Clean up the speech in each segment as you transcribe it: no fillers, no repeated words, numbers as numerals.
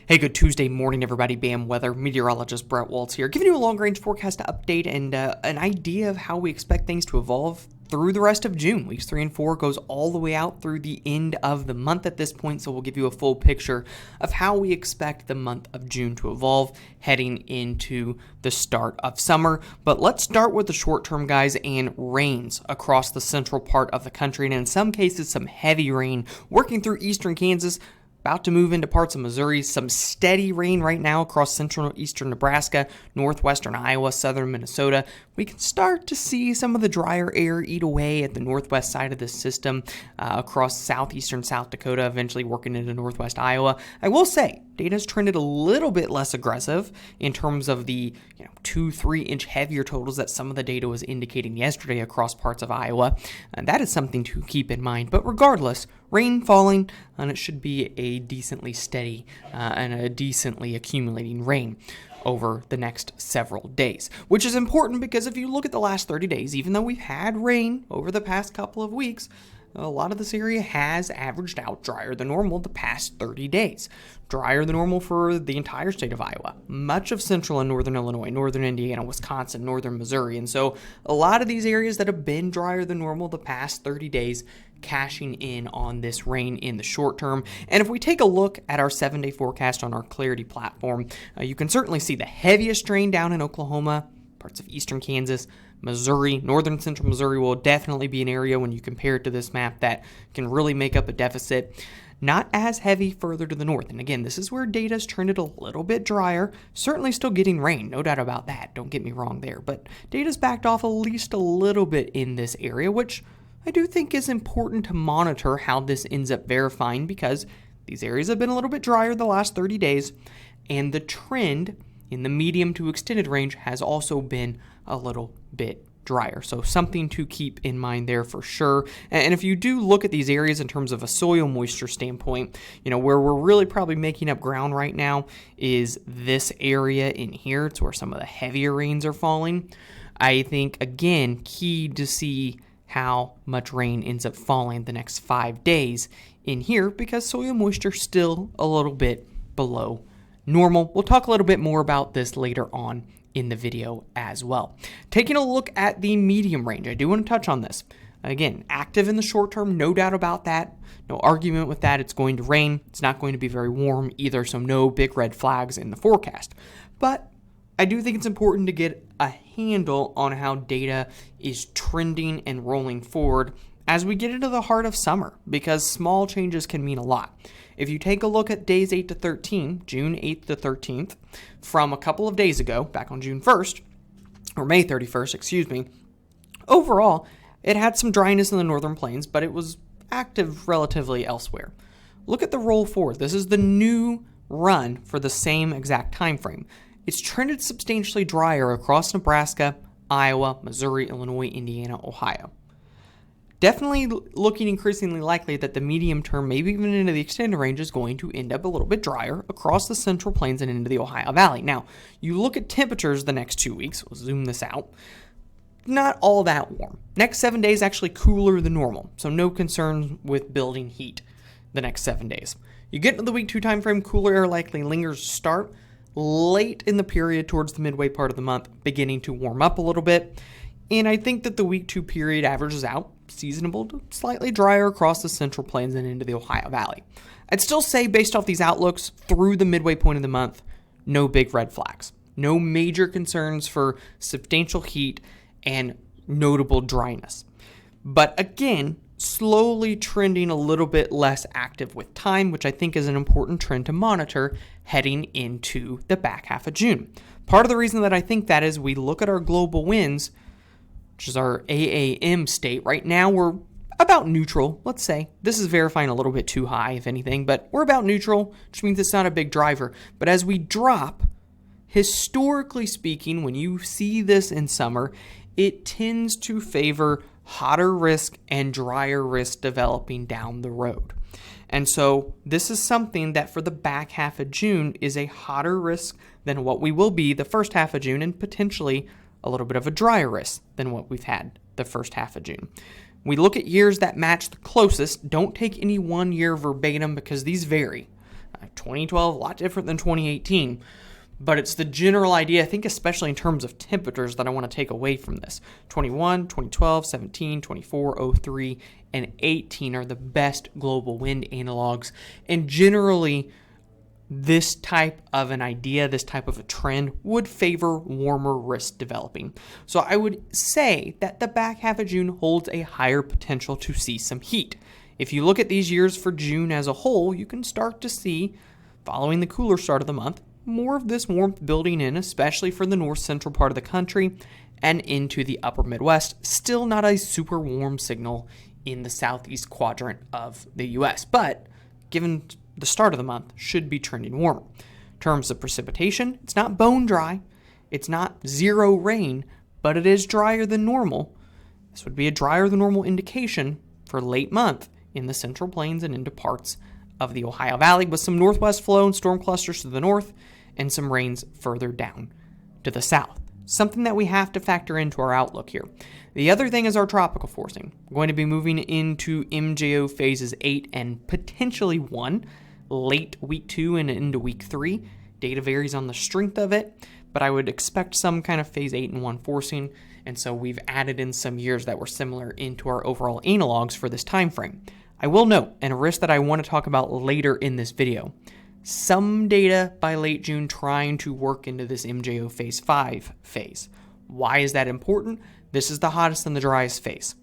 Hey, good Tuesday morning, everybody. BAM Weather Meteorologist Brett Waltz here, giving you a long-range forecast update and an idea of how we expect things to evolve through the rest of June. Weeks 3 and 4 goes all the way out through the end of the month at this point, so we'll give you a full picture of how we expect the month of June to evolve heading into the start of summer. But let's start with the short term, guys, and rains across the central part of the country, and in some cases, some heavy rain working through eastern Kansas. About to move into parts of Missouri. Some steady rain right now across central eastern Nebraska, northwestern Iowa, southern Minnesota. We can start to see some of the drier air eat away at the northwest side of the system across southeastern South Dakota, eventually working into northwest Iowa. I will say, data's trended a little bit less aggressive in terms of the 2-3 inch heavier totals that some of the data was indicating yesterday across parts of Iowa. And that is something to keep in mind. But regardless, rain falling, and it should be a decently steady and a decently accumulating rain over the next several days, which is important because if you look at the last 30 days, even though we've had rain over the past couple of weeks, a lot of this area has averaged out drier than normal the past 30 days. Drier than normal for the entire state of Iowa, much of central and northern Illinois, northern Indiana, Wisconsin, northern Missouri. And so a lot of these areas that have been drier than normal the past 30 days cashing in on this rain in the short term. And if we take a look at our 7-day forecast on our Clarity platform, you can certainly see the heaviest rain down in Oklahoma, parts of eastern Kansas, Missouri, northern central Missouri will definitely be an area when you compare it to this map that can really make up a deficit. Not as heavy further to the north. And again, this is where data's trended a little bit drier. Certainly still getting rain, no doubt about that. Don't get me wrong there. But data's backed off at least a little bit in this area, which I do think is important to monitor how this ends up verifying because these areas have been a little bit drier the last 30 days. And the trend in the medium to extended range has also been a little bit drier. So something to keep in mind there for sure. And if you do look at these areas in terms of a soil moisture standpoint, where we're really probably making up ground right now is this area in here. It's where some of the heavier rains are falling. I think, again, key to see how much rain ends up falling the next 5 days in here because soil moisture still a little bit below normal. We'll talk a little bit more about this later on in the video as well. Taking a look at the medium range, I do want to touch on this. Again, active in the short term, no doubt about that. No argument with that. It's going to rain. It's not going to be very warm either, so no big red flags in the forecast. But I do think it's important to get a handle on how data is trending and rolling forward as we get into the heart of summer, because small changes can mean a lot. If you take a look at days 8 to 13, June 8th to 13th, from a couple of days ago, back on June 1st, or May 31st, excuse me, overall, it had some dryness in the northern plains, but it was active relatively elsewhere. Look at the roll forward. This is the new run for the same exact time frame. It's trended substantially drier across Nebraska, Iowa, Missouri, Illinois, Indiana, Ohio. Definitely looking increasingly likely that the medium term, maybe even into the extended range, is going to end up a little bit drier across the central plains and into the Ohio Valley. Now, you look at temperatures the next 2 weeks, we'll zoom this out, not all that warm. Next 7 days actually cooler than normal, so no concerns with building heat the next 7 days. You get into the week 2 time frame, cooler air likely lingers to start late in the period towards the midway part of the month, beginning to warm up a little bit. And I think that the week 2 period averages out seasonable to slightly drier across the central plains and into the Ohio Valley. I'd still say, based off these outlooks through the midway point of the month, no big red flags. No major concerns for substantial heat and notable dryness. But again, slowly trending a little bit less active with time, which I think is an important trend to monitor heading into the back half of June. Part of the reason that I think that is we look at our global winds, which is our AAM state. Right now, we're about neutral, let's say. This is verifying a little bit too high, if anything, but we're about neutral, which means it's not a big driver. But as we drop, historically speaking, when you see this in summer, it tends to favor hotter risk and drier risk developing down the road. And so this is something that for the back half of June is a hotter risk than what we will be the first half of June, and potentially a little bit of a drier risk than what we've had the first half of June. We look at years that match the closest. Don't take any one year verbatim because these vary. 2012, a lot different than 2018. But it's the general idea, I think, especially in terms of temperatures, that I want to take away from this. 21, 2012, 17, 24, 03, and 18 are the best global wind analogs. And generally, this type of an idea, this type of a trend would favor warmer risk developing. So I would say that the back half of June holds a higher potential to see some heat. If you look at these years for June as a whole, you can start to see, following the cooler start of the month, more of this warmth building in, especially for the north central part of the country and into the upper Midwest. Still not a super warm signal in the southeast quadrant of the U.S., but given the start of the month, should be trending warmer. In terms of precipitation, it's not bone dry, it's not zero rain, but it is drier than normal. This would be a drier than normal indication for late month in the Central Plains and into parts of the Ohio Valley, with some northwest flow and storm clusters to the north and some rains further down to the south. Something that we have to factor into our outlook here. The other thing is our tropical forcing. We're going to be moving into MJO phases 8 and potentially 1, late week 2 and into week 3. Data varies on the strength of it, but I would expect some kind of phase 8 and 1 forcing, and so we've added in some years that were similar into our overall analogs for this time frame. I will note, and a risk that I want to talk about later in this video, some data by late June trying to work into this MJO phase 5 phase. Why is that important? This is the hottest and the driest phase.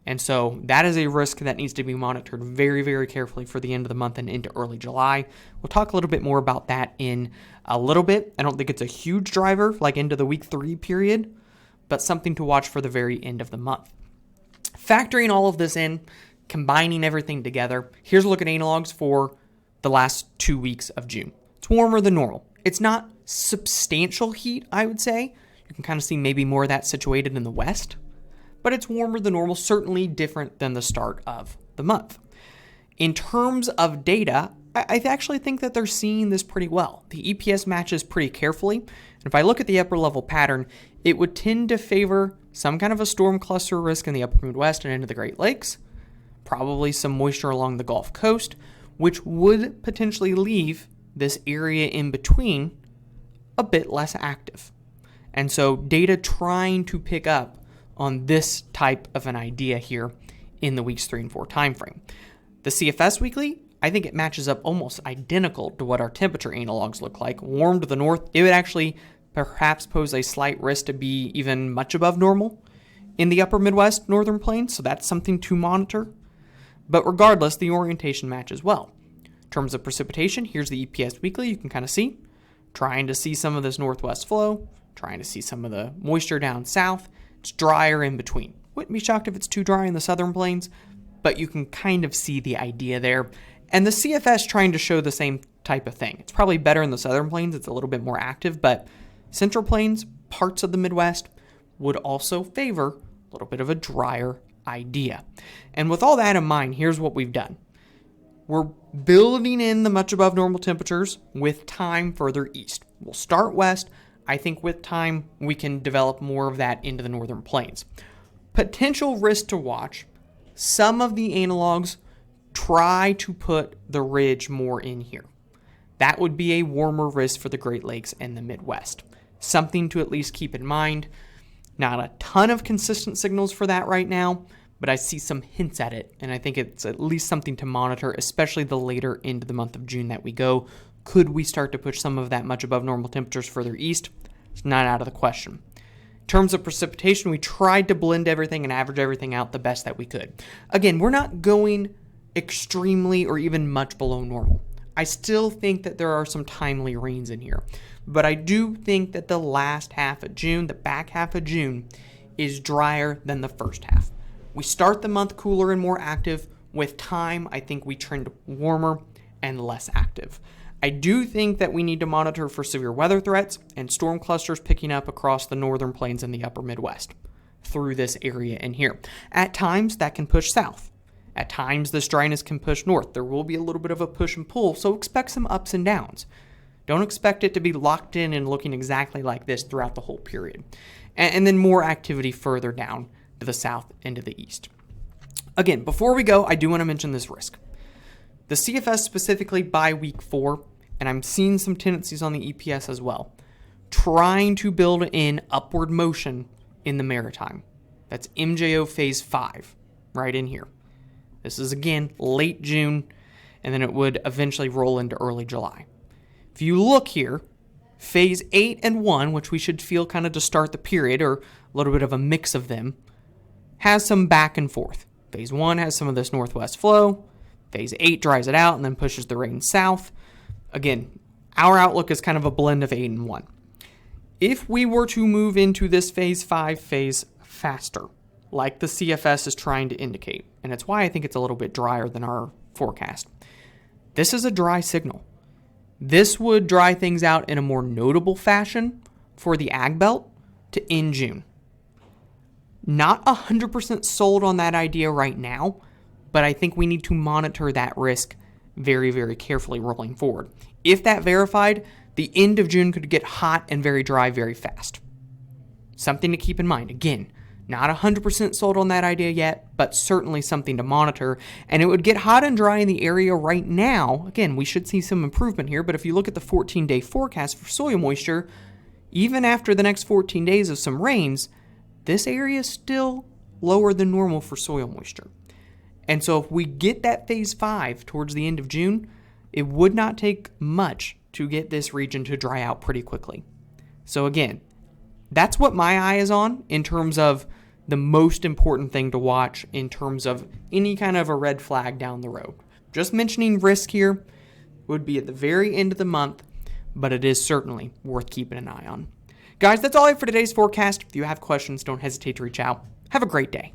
And so that is a risk that needs to be monitored very, very carefully for the end of the month and into early July. We'll talk a little bit more about that in a little bit. I don't think it's a huge driver like into the week 3 period, but something to watch for the very end of the month. Factoring all of this in, combining everything together, here's a look at analogs for the last 2 weeks of June. It's warmer than normal. It's not substantial heat, I would say. You can kind of see maybe more of that situated in the west, but it's warmer than normal, certainly different than the start of the month. In terms of data, I actually think that they're seeing this pretty well. The EPS matches pretty carefully, and if I look at the upper level pattern, it would tend to favor some kind of a storm cluster risk in the upper Midwest and into the Great Lakes, probably some moisture along the Gulf Coast, which would potentially leave this area in between a bit less active. And so data trying to pick up on this type of an idea here in the weeks 3 and 4 timeframe. The CFS weekly, I think it matches up almost identical to what our temperature analogs look like. Warm to the north, it would actually perhaps pose a slight risk to be even much above normal in the upper Midwest, northern plains, so that's something to monitor. But regardless, the orientation matches well. In terms of precipitation, here's the EPS weekly. You can kind of see, trying to see some of this northwest flow, trying to see some of the moisture down south. It's drier in between. Wouldn't be shocked if it's too dry in the southern plains, but you can kind of see the idea there. And the CFS trying to show the same type of thing. It's probably better in the southern plains. It's a little bit more active, but central plains, parts of the Midwest would also favor a little bit of a drier idea. And with all that in mind, here's what we've done. We're building in the much above normal temperatures with time further east. We'll start west. I think with time, we can develop more of that into the northern plains. Potential risk to watch. Some of the analogs try to put the ridge more in here. That would be a warmer risk for the Great Lakes and the Midwest. Something to at least keep in mind. Not a ton of consistent signals for that right now, but I see some hints at it, and I think it's at least something to monitor, especially the later into the month of June that we go. Could we start to push some of that much above normal temperatures further east? It's not out of the question. In terms of precipitation, we tried to blend everything and average everything out the best that we could. Again, we're not going extremely or even much below normal. I still think that there are some timely rains in here, but I do think that the last half of June, the back half of June, is drier than the first half. We start the month cooler and more active. With time, I think we trend warmer and less active. I do think that we need to monitor for severe weather threats and storm clusters picking up across the northern plains and the upper Midwest through this area in here. At times, that can push south. At times, this dryness can push north. There will be a little bit of a push and pull, so expect some ups and downs. Don't expect it to be locked in and looking exactly like this throughout the whole period. And then more activity further down to the south and to the east. Again, before we go, I do want to mention this risk. The CFS specifically by week 4, and I'm seeing some tendencies on the EPS as well, trying to build in upward motion in the maritime. That's MJO phase 5 right in here. This is again late June, and then it would eventually roll into early July. If you look here, phase 8 and 1, which we should feel kind of to start the period, or a little bit of a mix of them, has some back and forth. Phase 1 has some of this northwest flow. Phase 8 dries it out and then pushes the rain south. Again, our outlook is kind of a blend of 8 and 1. If we were to move into this phase 5 phase faster, like the CFS is trying to indicate, and it's why I think it's a little bit drier than our forecast, this is a dry signal. This would dry things out in a more notable fashion for the ag belt to end June. Not 100% sold on that idea right now, but I think we need to monitor that risk very, very carefully rolling forward. If that verified, the end of June could get hot and very dry very fast. Something to keep in mind. Again, not 100% sold on that idea yet, but certainly something to monitor. And it would get hot and dry in the area right now. Again, we should see some improvement here, but if you look at the 14-day forecast for soil moisture, even after the next 14 days of some rains, this area is still lower than normal for soil moisture. And so if we get that phase 5 towards the end of June, it would not take much to get this region to dry out pretty quickly. So again, that's what my eye is on in terms of the most important thing to watch in terms of any kind of a red flag down the road. Just mentioning risk here would be at the very end of the month, but it is certainly worth keeping an eye on. Guys, that's all I have for today's forecast. If you have questions, don't hesitate to reach out. Have a great day.